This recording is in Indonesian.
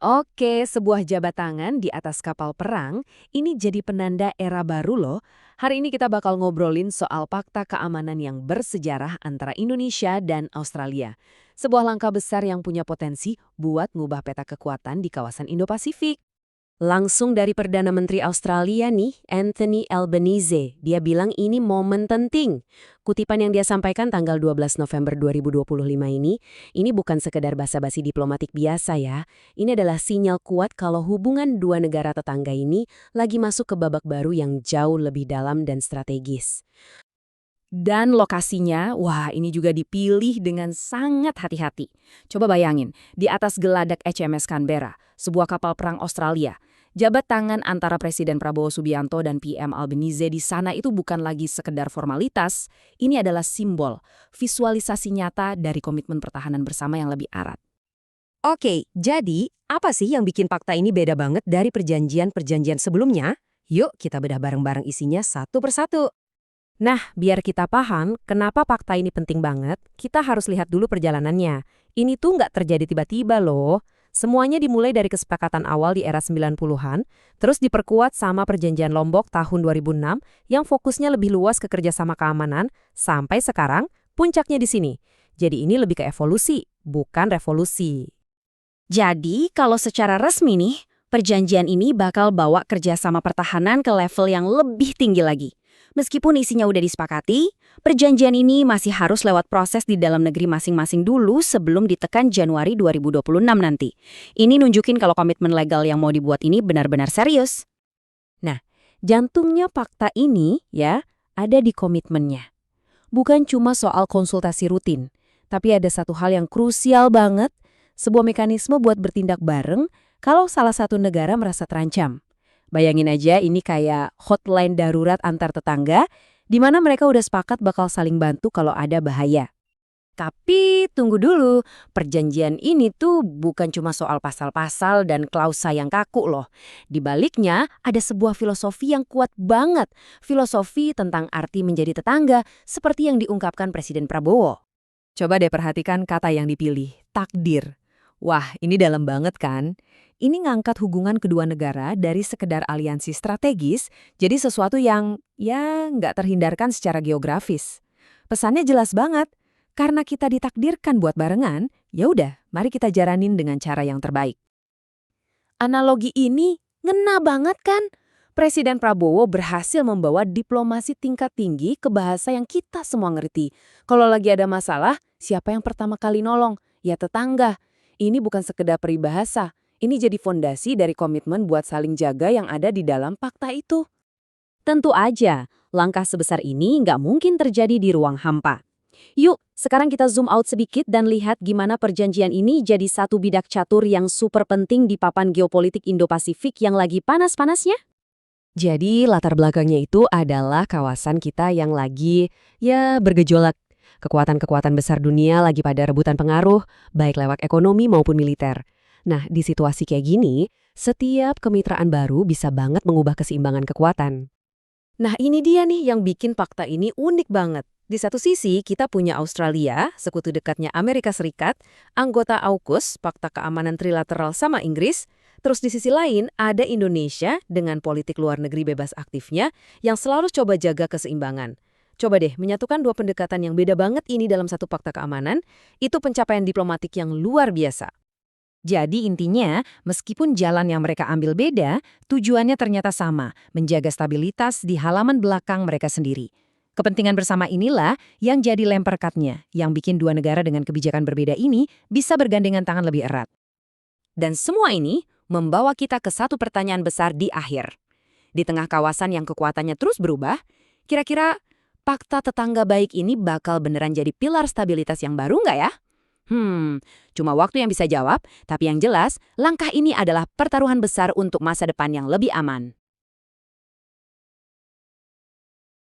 Oke, sebuah jabat tangan di atas kapal perang, ini jadi penanda era baru loh. Hari ini kita bakal ngobrolin soal fakta keamanan yang bersejarah antara Indonesia dan Australia. Sebuah langkah besar yang punya potensi buat ngubah peta kekuatan di kawasan Indo-Pasifik. Langsung dari Perdana Menteri Australia nih, Anthony Albanese. Dia bilang ini momen penting. Kutipan yang dia sampaikan tanggal 12 November 2025 ini bukan sekedar basa-basi diplomatik biasa ya. Ini adalah sinyal kuat kalau hubungan dua negara tetangga ini lagi masuk ke babak baru yang jauh lebih dalam dan strategis. Dan lokasinya, wah ini juga dipilih dengan sangat hati-hati. Coba bayangin, di atas geladak HMS Canberra, sebuah kapal perang Australia. Jabat tangan antara Presiden Prabowo Subianto dan PM Albanese di sana itu bukan lagi sekedar formalitas, ini adalah simbol, visualisasi nyata dari komitmen pertahanan bersama yang lebih erat. Oke, jadi apa sih yang bikin fakta ini beda banget dari perjanjian-perjanjian sebelumnya? Yuk kita bedah bareng-bareng isinya satu persatu. Nah, biar kita paham kenapa fakta ini penting banget, kita harus lihat dulu perjalanannya. Ini tuh nggak terjadi tiba-tiba loh. Semuanya dimulai dari kesepakatan awal di era 90-an, terus diperkuat sama perjanjian Lombok tahun 2006 yang fokusnya lebih luas ke kerjasama keamanan, sampai sekarang puncaknya di sini. Jadi ini lebih ke evolusi, bukan revolusi. Jadi, kalau secara resmi nih, perjanjian ini bakal bawa kerjasama pertahanan ke level yang lebih tinggi lagi. Meskipun isinya udah disepakati, perjanjian ini masih harus lewat proses di dalam negeri masing-masing dulu sebelum ditekan Januari 2026 nanti. Ini nunjukin kalau komitmen legal yang mau dibuat ini benar-benar serius. Nah, jantungnya fakta ini ya ada di komitmennya. Bukan cuma soal konsultasi rutin, tapi ada satu hal yang krusial banget, sebuah mekanisme buat bertindak bareng kalau salah satu negara merasa terancam. Bayangin aja ini kayak hotline darurat antar tetangga, di mana mereka udah sepakat bakal saling bantu kalau ada bahaya. Tapi tunggu dulu, perjanjian ini tuh bukan cuma soal pasal-pasal dan klausa yang kaku loh. Di baliknya ada sebuah filosofi yang kuat banget, filosofi tentang arti menjadi tetangga seperti yang diungkapkan Presiden Prabowo. Coba deh perhatikan kata yang dipilih, takdir. Wah, ini dalam banget kan? Ini ngangkat hubungan kedua negara dari sekedar aliansi strategis jadi sesuatu yang, ya, nggak terhindarkan secara geografis. Pesannya jelas banget. Karena kita ditakdirkan buat barengan, ya udah, mari kita jalanin dengan cara yang terbaik. Analogi ini ngena banget kan? Presiden Prabowo berhasil membawa diplomasi tingkat tinggi ke bahasa yang kita semua ngerti. Kalau lagi ada masalah, siapa yang pertama kali nolong? Ya tetangga. Ini bukan sekedar peribahasa, ini jadi fondasi dari komitmen buat saling jaga yang ada di dalam fakta itu. Tentu aja, langkah sebesar ini nggak mungkin terjadi di ruang hampa. Yuk, sekarang kita zoom out sedikit dan lihat gimana perjanjian ini jadi satu bidak catur yang super penting di papan geopolitik Indo-Pasifik yang lagi panas-panasnya. Jadi latar belakangnya itu adalah kawasan kita yang lagi, ya, bergejolak. Kekuatan-kekuatan besar dunia lagi pada rebutan pengaruh, baik lewat ekonomi maupun militer. Nah, di situasi kayak gini, setiap kemitraan baru bisa banget mengubah keseimbangan kekuatan. Nah, ini dia nih yang bikin fakta ini unik banget. Di satu sisi, kita punya Australia, sekutu dekatnya Amerika Serikat, anggota AUKUS, Fakta Keamanan Trilateral sama Inggris. Terus di sisi lain, ada Indonesia dengan politik luar negeri bebas aktifnya yang selalu coba jaga keseimbangan. Coba deh, menyatukan dua pendekatan yang beda banget ini dalam satu fakta keamanan, itu pencapaian diplomatik yang luar biasa. Jadi intinya, meskipun jalan yang mereka ambil beda, tujuannya ternyata sama, menjaga stabilitas di halaman belakang mereka sendiri. Kepentingan bersama inilah yang jadi lem perekatnya, yang bikin dua negara dengan kebijakan berbeda ini bisa bergandengan tangan lebih erat. Dan semua ini membawa kita ke satu pertanyaan besar di akhir. Di tengah kawasan yang kekuatannya terus berubah, kira-kira fakta tetangga baik ini bakal beneran jadi pilar stabilitas yang baru nggak ya? Cuma waktu yang bisa jawab, tapi yang jelas, langkah ini adalah pertaruhan besar untuk masa depan yang lebih aman.